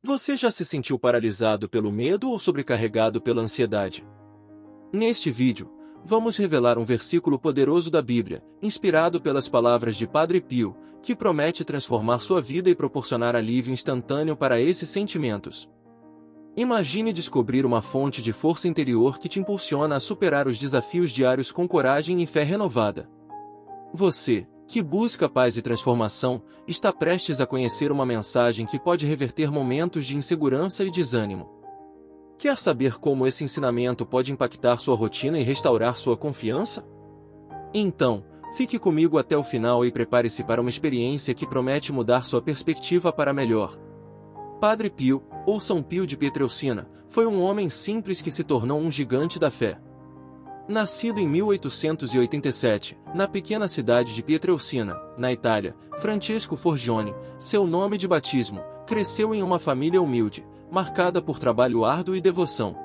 Você já se sentiu paralisado pelo medo ou sobrecarregado pela ansiedade? Neste vídeo, vamos revelar um versículo poderoso da Bíblia, inspirado pelas palavras de Padre Pio, que promete transformar sua vida e proporcionar alívio instantâneo para esses sentimentos. Imagine descobrir uma fonte de força interior que te impulsiona a superar os desafios diários com coragem e fé renovada. Você, que busca paz e transformação, está prestes a conhecer uma mensagem que pode reverter momentos de insegurança e desânimo. Quer saber como esse ensinamento pode impactar sua rotina e restaurar sua confiança? Então, fique comigo até o final e prepare-se para uma experiência que promete mudar sua perspectiva para melhor. Padre Pio, ou São Pio de Pietrelcina, foi um homem simples que se tornou um gigante da fé. Nascido em 1887, na pequena cidade de Pietrelcina, na Itália, Francesco Forgione, seu nome de batismo, cresceu em uma família humilde, marcada por trabalho árduo e devoção.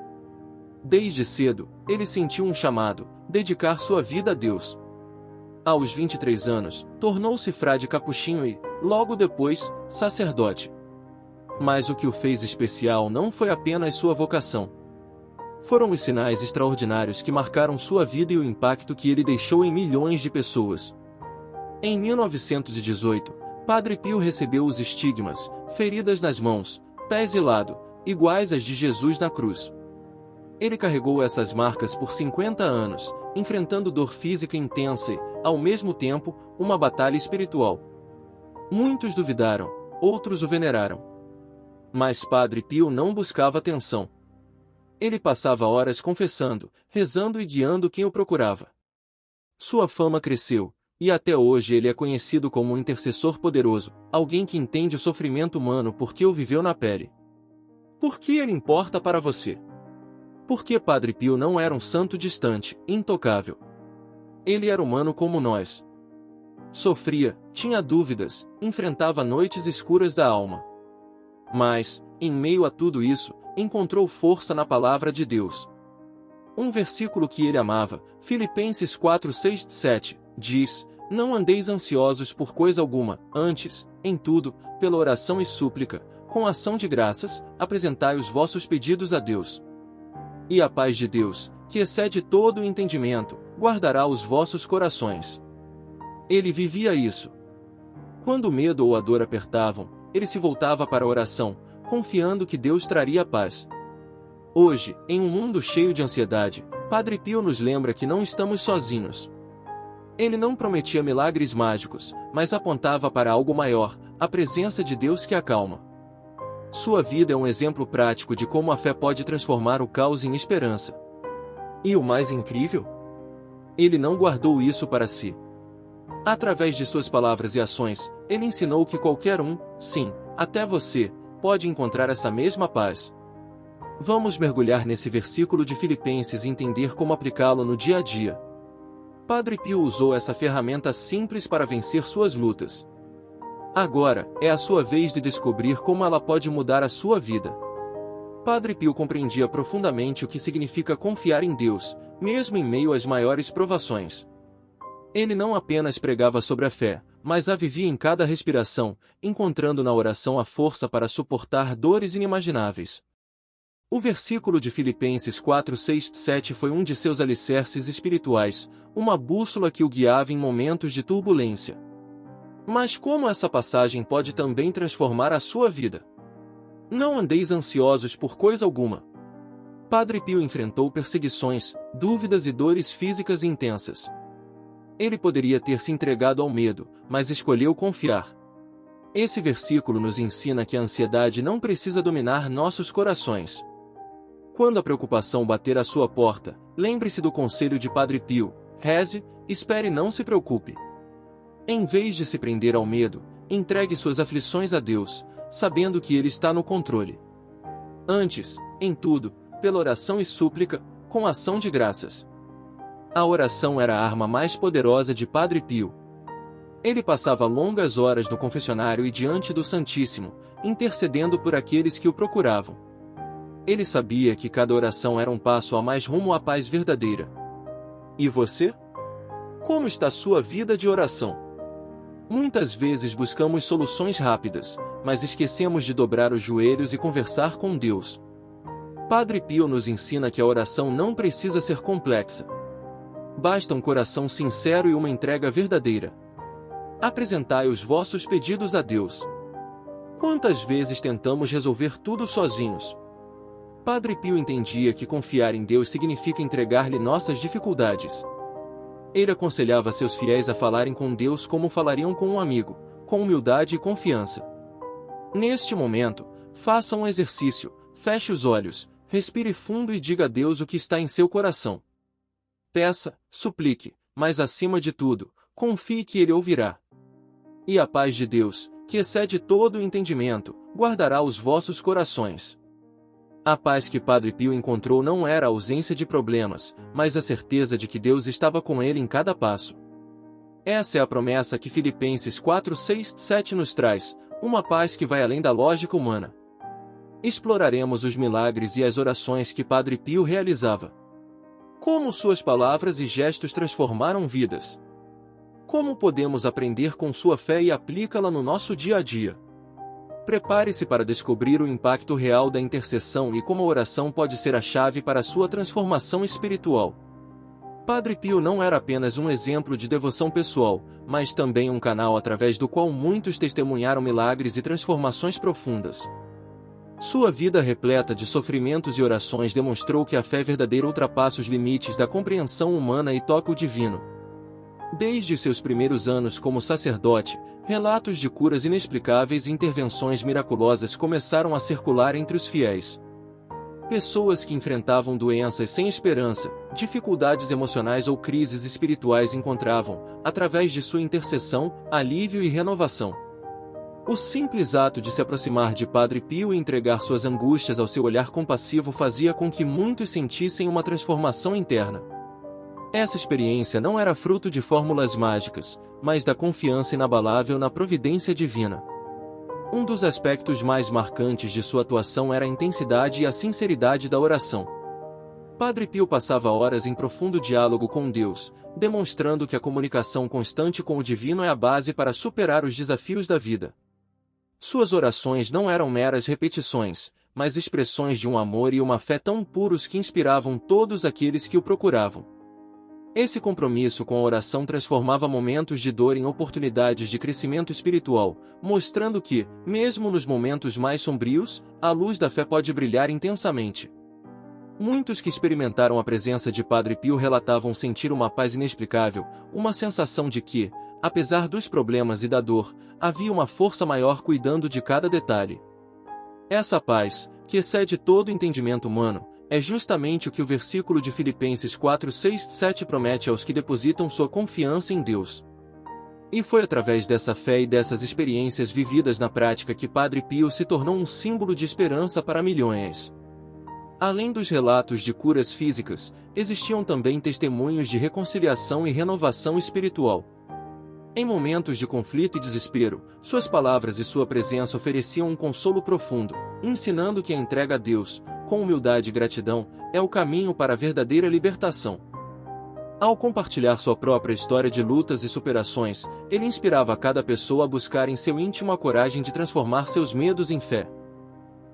Desde cedo, ele sentiu um chamado, dedicar sua vida a Deus. Aos 23 anos, tornou-se frade capuchinho e, logo depois, sacerdote. Mas o que o fez especial não foi apenas sua vocação. Foram os sinais extraordinários que marcaram sua vida e o impacto que ele deixou em milhões de pessoas. Em 1918, Padre Pio recebeu os estigmas, feridas nas mãos, pés e lado, iguais às de Jesus na cruz. Ele carregou essas marcas por 50 anos, enfrentando dor física intensa e, ao mesmo tempo, uma batalha espiritual. Muitos duvidaram, outros o veneraram. Mas Padre Pio não buscava atenção. Ele passava horas confessando, rezando e guiando quem o procurava. Sua fama cresceu, e até hoje ele é conhecido como um intercessor poderoso, alguém que entende o sofrimento humano porque o viveu na pele. Por que ele importa para você? Porque Padre Pio não era um santo distante, intocável. Ele era humano como nós. Sofria, tinha dúvidas, enfrentava noites escuras da alma. Mas, em meio a tudo isso, encontrou força na palavra de Deus. Um versículo que ele amava, Filipenses 4:6-7, diz: "Não andeis ansiosos por coisa alguma, antes, em tudo, pela oração e súplica, com ação de graças, apresentai os vossos pedidos a Deus. E a paz de Deus, que excede todo o entendimento, guardará os vossos corações." Ele vivia isso. Quando o medo ou a dor apertavam, ele se voltava para a oração, confiando que Deus traria paz. Hoje, em um mundo cheio de ansiedade, Padre Pio nos lembra que não estamos sozinhos. Ele não prometia milagres mágicos, mas apontava para algo maior, a presença de Deus que acalma. Sua vida é um exemplo prático de como a fé pode transformar o caos em esperança. E o mais incrível? Ele não guardou isso para si. Através de suas palavras e ações, ele ensinou que qualquer um, sim, até você, pode encontrar essa mesma paz. Vamos mergulhar nesse versículo de Filipenses e entender como aplicá-lo no dia a dia. Padre Pio usou essa ferramenta simples para vencer suas lutas. Agora, é a sua vez de descobrir como ela pode mudar a sua vida. Padre Pio compreendia profundamente o que significa confiar em Deus, mesmo em meio às maiores provações. Ele não apenas pregava sobre a fé, mas a vivia em cada respiração, encontrando na oração a força para suportar dores inimagináveis. O versículo de Filipenses 4:6-7 foi um de seus alicerces espirituais, uma bússola que o guiava em momentos de turbulência. Mas como essa passagem pode também transformar a sua vida? Não andeis ansiosos por coisa alguma. Padre Pio enfrentou perseguições, dúvidas e dores físicas intensas. Ele poderia ter se entregado ao medo, mas escolheu confiar. Esse versículo nos ensina que a ansiedade não precisa dominar nossos corações. Quando a preocupação bater à sua porta, lembre-se do conselho de Padre Pio: reze, espere e não se preocupe. Em vez de se prender ao medo, entregue suas aflições a Deus, sabendo que Ele está no controle. Antes, em tudo, pela oração e súplica, com ação de graças. A oração era a arma mais poderosa de Padre Pio. Ele passava longas horas no confessionário e diante do Santíssimo, intercedendo por aqueles que o procuravam. Ele sabia que cada oração era um passo a mais rumo à paz verdadeira. E você? Como está sua vida de oração? Muitas vezes buscamos soluções rápidas, mas esquecemos de dobrar os joelhos e conversar com Deus. Padre Pio nos ensina que a oração não precisa ser complexa. Basta um coração sincero e uma entrega verdadeira. Apresentai os vossos pedidos a Deus. Quantas vezes tentamos resolver tudo sozinhos? Padre Pio entendia que confiar em Deus significa entregar-lhe nossas dificuldades. Ele aconselhava seus fiéis a falarem com Deus como falariam com um amigo, com humildade e confiança. Neste momento, faça um exercício, feche os olhos, respire fundo e diga a Deus o que está em seu coração. Peça, suplique, mas acima de tudo, confie que Ele ouvirá. E a paz de Deus, que excede todo o entendimento, guardará os vossos corações. A paz que Padre Pio encontrou não era a ausência de problemas, mas a certeza de que Deus estava com ele em cada passo. Essa é a promessa que Filipenses 4, 6, 7 nos traz, uma paz que vai além da lógica humana. Exploraremos os milagres e as orações que Padre Pio realizava. Como suas palavras e gestos transformaram vidas. Como podemos aprender com sua fé e aplicá-la no nosso dia a dia? Prepare-se para descobrir o impacto real da intercessão e como a oração pode ser a chave para a sua transformação espiritual. Padre Pio não era apenas um exemplo de devoção pessoal, mas também um canal através do qual muitos testemunharam milagres e transformações profundas. Sua vida repleta de sofrimentos e orações demonstrou que a fé verdadeira ultrapassa os limites da compreensão humana e toca o divino. Desde seus primeiros anos como sacerdote, relatos de curas inexplicáveis e intervenções miraculosas começaram a circular entre os fiéis. Pessoas que enfrentavam doenças sem esperança, dificuldades emocionais ou crises espirituais encontravam, através de sua intercessão, alívio e renovação. O simples ato de se aproximar de Padre Pio e entregar suas angústias ao seu olhar compassivo fazia com que muitos sentissem uma transformação interna. Essa experiência não era fruto de fórmulas mágicas, mas da confiança inabalável na providência divina. Um dos aspectos mais marcantes de sua atuação era a intensidade e a sinceridade da oração. Padre Pio passava horas em profundo diálogo com Deus, demonstrando que a comunicação constante com o divino é a base para superar os desafios da vida. Suas orações não eram meras repetições, mas expressões de um amor e uma fé tão puros que inspiravam todos aqueles que o procuravam. Esse compromisso com a oração transformava momentos de dor em oportunidades de crescimento espiritual, mostrando que, mesmo nos momentos mais sombrios, a luz da fé pode brilhar intensamente. Muitos que experimentaram a presença de Padre Pio relatavam sentir uma paz inexplicável, uma sensação de que, apesar dos problemas e da dor, havia uma força maior cuidando de cada detalhe. Essa paz, que excede todo entendimento humano, é justamente o que o versículo de Filipenses 4, 6, 7 promete aos que depositam sua confiança em Deus. E foi através dessa fé e dessas experiências vividas na prática que Padre Pio se tornou um símbolo de esperança para milhões. Além dos relatos de curas físicas, existiam também testemunhos de reconciliação e renovação espiritual. Em momentos de conflito e desespero, suas palavras e sua presença ofereciam um consolo profundo, ensinando que a entrega a Deus, com humildade e gratidão, é o caminho para a verdadeira libertação. Ao compartilhar sua própria história de lutas e superações, ele inspirava a cada pessoa a buscar em seu íntimo a coragem de transformar seus medos em fé.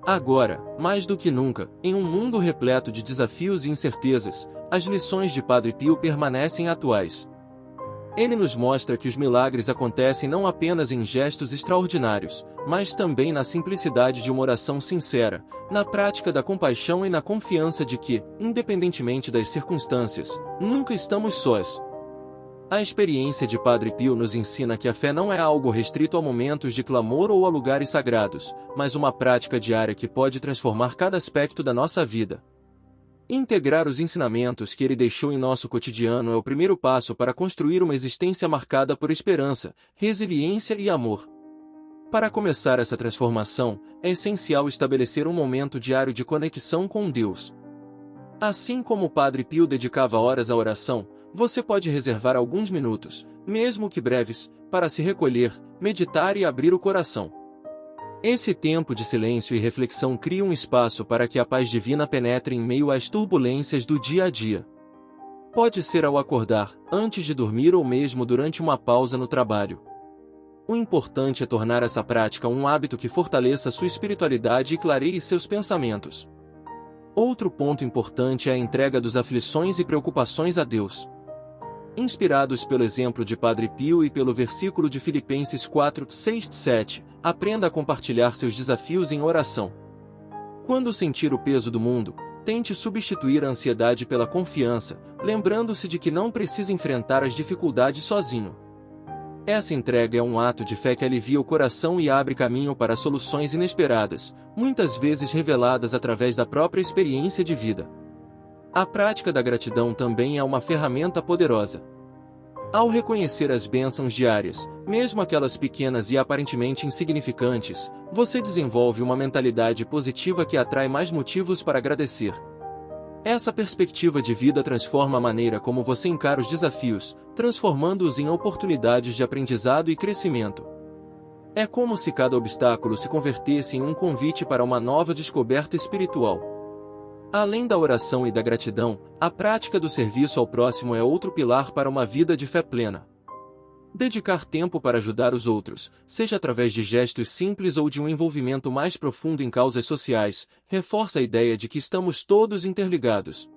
Agora, mais do que nunca, em um mundo repleto de desafios e incertezas, as lições de Padre Pio permanecem atuais. Ele nos mostra que os milagres acontecem não apenas em gestos extraordinários, mas também na simplicidade de uma oração sincera, na prática da compaixão e na confiança de que, independentemente das circunstâncias, nunca estamos sós. A experiência de Padre Pio nos ensina que a fé não é algo restrito a momentos de clamor ou a lugares sagrados, mas uma prática diária que pode transformar cada aspecto da nossa vida. Integrar os ensinamentos que ele deixou em nosso cotidiano é o primeiro passo para construir uma existência marcada por esperança, resiliência e amor. Para começar essa transformação, é essencial estabelecer um momento diário de conexão com Deus. Assim como o Padre Pio dedicava horas à oração, você pode reservar alguns minutos, mesmo que breves, para se recolher, meditar e abrir o coração. Esse tempo de silêncio e reflexão cria um espaço para que a paz divina penetre em meio às turbulências do dia a dia. Pode ser ao acordar, antes de dormir ou mesmo durante uma pausa no trabalho. O importante é tornar essa prática um hábito que fortaleça sua espiritualidade e clareie seus pensamentos. Outro ponto importante é a entrega das aflições e preocupações a Deus. Inspirados pelo exemplo de Padre Pio e pelo versículo de Filipenses 4, 6, 7, aprenda a compartilhar seus desafios em oração. Quando sentir o peso do mundo, tente substituir a ansiedade pela confiança, lembrando-se de que não precisa enfrentar as dificuldades sozinho. Essa entrega é um ato de fé que alivia o coração e abre caminho para soluções inesperadas, muitas vezes reveladas através da própria experiência de vida. A prática da gratidão também é uma ferramenta poderosa. Ao reconhecer as bênçãos diárias, mesmo aquelas pequenas e aparentemente insignificantes, você desenvolve uma mentalidade positiva que atrai mais motivos para agradecer. Essa perspectiva de vida transforma a maneira como você encara os desafios, transformando-os em oportunidades de aprendizado e crescimento. É como se cada obstáculo se convertesse em um convite para uma nova descoberta espiritual. Além da oração e da gratidão, a prática do serviço ao próximo é outro pilar para uma vida de fé plena. Dedicar tempo para ajudar os outros, seja através de gestos simples ou de um envolvimento mais profundo em causas sociais, reforça a ideia de que estamos todos interligados.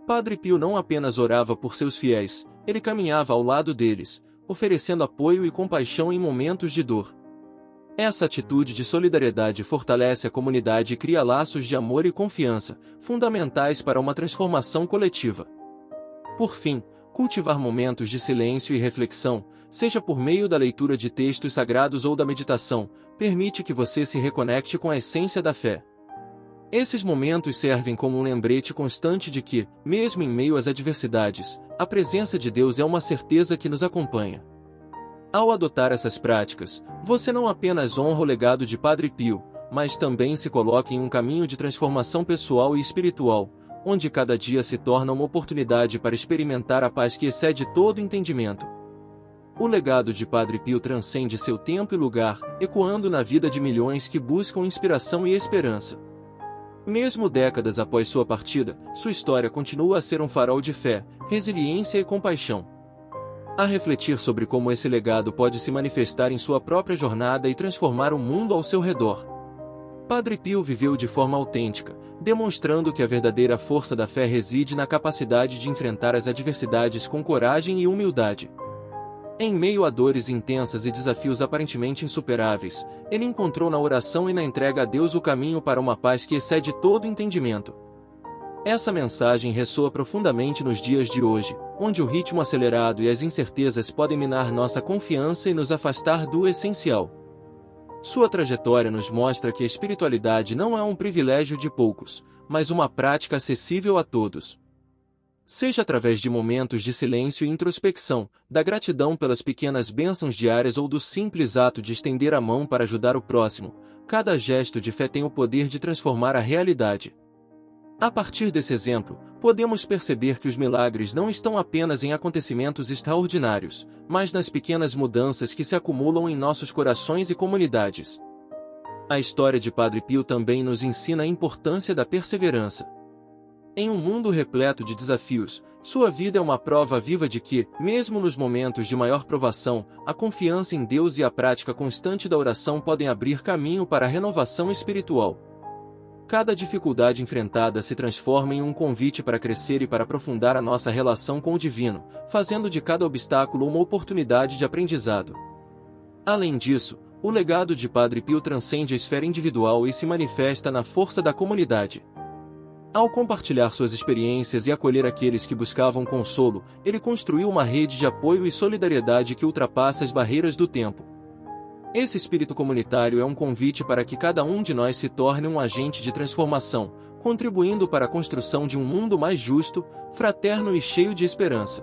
Padre Pio não apenas orava por seus fiéis, ele caminhava ao lado deles, oferecendo apoio e compaixão em momentos de dor. Essa atitude de solidariedade fortalece a comunidade e cria laços de amor e confiança, fundamentais para uma transformação coletiva. Por fim, cultivar momentos de silêncio e reflexão, seja por meio da leitura de textos sagrados ou da meditação, permite que você se reconecte com a essência da fé. Esses momentos servem como um lembrete constante de que, mesmo em meio às adversidades, a presença de Deus é uma certeza que nos acompanha. Ao adotar essas práticas, você não apenas honra o legado de Padre Pio, mas também se coloca em um caminho de transformação pessoal e espiritual, onde cada dia se torna uma oportunidade para experimentar a paz que excede todo entendimento. O legado de Padre Pio transcende seu tempo e lugar, ecoando na vida de milhões que buscam inspiração e esperança. Mesmo décadas após sua partida, sua história continua a ser um farol de fé, resiliência e compaixão. A refletir sobre como esse legado pode se manifestar em sua própria jornada e transformar o mundo ao seu redor. Padre Pio viveu de forma autêntica, demonstrando que a verdadeira força da fé reside na capacidade de enfrentar as adversidades com coragem e humildade. Em meio a dores intensas e desafios aparentemente insuperáveis, ele encontrou na oração e na entrega a Deus o caminho para uma paz que excede todo entendimento. Essa mensagem ressoa profundamente nos dias de hoje, onde o ritmo acelerado e as incertezas podem minar nossa confiança e nos afastar do essencial. Sua trajetória nos mostra que a espiritualidade não é um privilégio de poucos, mas uma prática acessível a todos. Seja através de momentos de silêncio e introspecção, da gratidão pelas pequenas bênçãos diárias ou do simples ato de estender a mão para ajudar o próximo, cada gesto de fé tem o poder de transformar a realidade. A partir desse exemplo, podemos perceber que os milagres não estão apenas em acontecimentos extraordinários, mas nas pequenas mudanças que se acumulam em nossos corações e comunidades. A história de Padre Pio também nos ensina a importância da perseverança. Em um mundo repleto de desafios, sua vida é uma prova viva de que, mesmo nos momentos de maior provação, a confiança em Deus e a prática constante da oração podem abrir caminho para a renovação espiritual. Cada dificuldade enfrentada se transforma em um convite para crescer e para aprofundar a nossa relação com o divino, fazendo de cada obstáculo uma oportunidade de aprendizado. Além disso, o legado de Padre Pio transcende a esfera individual e se manifesta na força da comunidade. Ao compartilhar suas experiências e acolher aqueles que buscavam consolo, ele construiu uma rede de apoio e solidariedade que ultrapassa as barreiras do tempo. Esse espírito comunitário é um convite para que cada um de nós se torne um agente de transformação, contribuindo para a construção de um mundo mais justo, fraterno e cheio de esperança.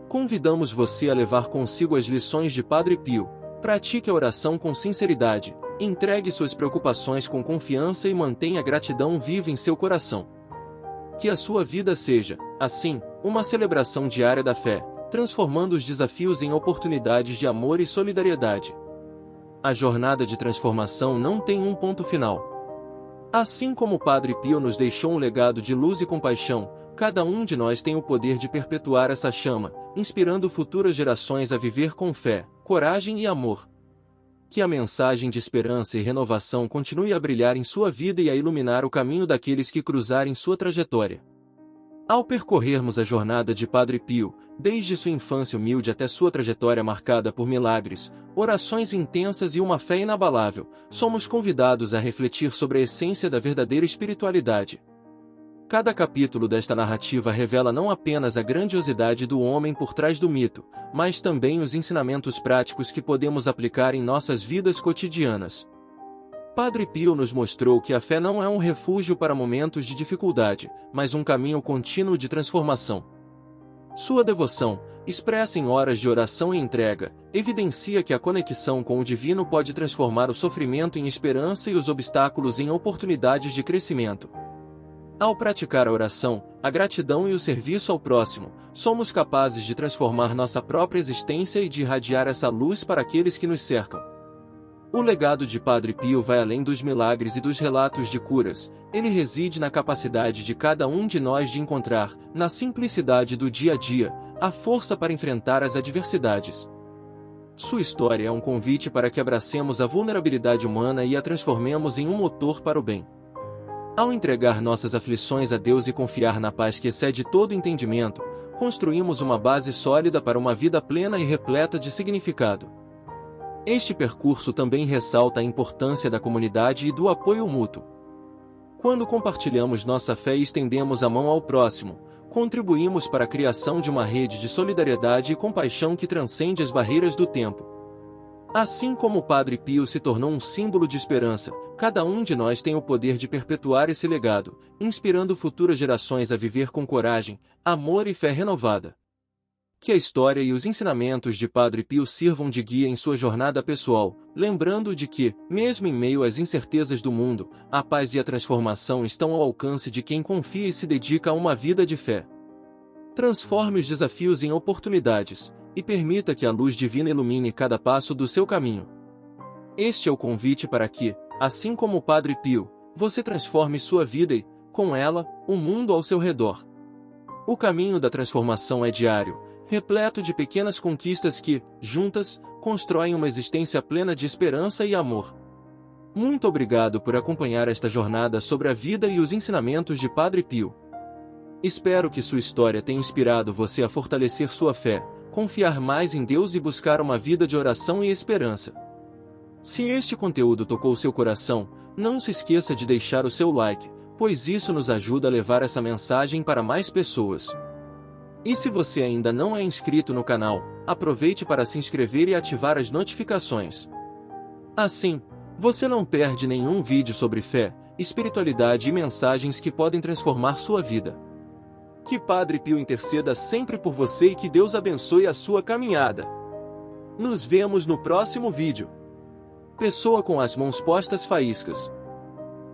Convidamos você a levar consigo as lições de Padre Pio, pratique a oração com sinceridade, entregue suas preocupações com confiança e mantenha a gratidão viva em seu coração. Que a sua vida seja, assim, uma celebração diária da fé, transformando os desafios em oportunidades de amor e solidariedade. A jornada de transformação não tem um ponto final. Assim como o Padre Pio nos deixou um legado de luz e compaixão, cada um de nós tem o poder de perpetuar essa chama, inspirando futuras gerações a viver com fé, coragem e amor. Que a mensagem de esperança e renovação continue a brilhar em sua vida e a iluminar o caminho daqueles que cruzarem sua trajetória. Ao percorrermos a jornada de Padre Pio, desde sua infância humilde até sua trajetória marcada por milagres, orações intensas e uma fé inabalável, somos convidados a refletir sobre a essência da verdadeira espiritualidade. Cada capítulo desta narrativa revela não apenas a grandiosidade do homem por trás do mito, mas também os ensinamentos práticos que podemos aplicar em nossas vidas cotidianas. Padre Pio nos mostrou que a fé não é um refúgio para momentos de dificuldade, mas um caminho contínuo de transformação. Sua devoção, expressa em horas de oração e entrega, evidencia que a conexão com o divino pode transformar o sofrimento em esperança e os obstáculos em oportunidades de crescimento. Ao praticar a oração, a gratidão e o serviço ao próximo, somos capazes de transformar nossa própria existência e de irradiar essa luz para aqueles que nos cercam. O legado de Padre Pio vai além dos milagres e dos relatos de curas, ele reside na capacidade de cada um de nós de encontrar, na simplicidade do dia a dia, a força para enfrentar as adversidades. Sua história é um convite para que abracemos a vulnerabilidade humana e a transformemos em um motor para o bem. Ao entregar nossas aflições a Deus e confiar na paz que excede todo entendimento, construímos uma base sólida para uma vida plena e repleta de significado. Este percurso também ressalta a importância da comunidade e do apoio mútuo. Quando compartilhamos nossa fé e estendemos a mão ao próximo, contribuímos para a criação de uma rede de solidariedade e compaixão que transcende as barreiras do tempo. Assim como o Padre Pio se tornou um símbolo de esperança, cada um de nós tem o poder de perpetuar esse legado, inspirando futuras gerações a viver com coragem, amor e fé renovada. Que a história e os ensinamentos de Padre Pio sirvam de guia em sua jornada pessoal, lembrando de que, mesmo em meio às incertezas do mundo, a paz e a transformação estão ao alcance de quem confia e se dedica a uma vida de fé. Transforme os desafios em oportunidades, e permita que a luz divina ilumine cada passo do seu caminho. Este é o convite para que, assim como o Padre Pio, você transforme sua vida e, com ela, o mundo ao seu redor. O caminho da transformação é diário, repleto de pequenas conquistas que, juntas, constroem uma existência plena de esperança e amor. Muito obrigado por acompanhar esta jornada sobre a vida e os ensinamentos de Padre Pio. Espero que sua história tenha inspirado você a fortalecer sua fé, confiar mais em Deus e buscar uma vida de oração e esperança. Se este conteúdo tocou seu coração, não se esqueça de deixar o seu like, pois isso nos ajuda a levar essa mensagem para mais pessoas. E se você ainda não é inscrito no canal, aproveite para se inscrever e ativar as notificações. Assim, você não perde nenhum vídeo sobre fé, espiritualidade e mensagens que podem transformar sua vida. Que Padre Pio interceda sempre por você e que Deus abençoe a sua caminhada. Nos vemos no próximo vídeo. Pessoa com as mãos postas faíscas.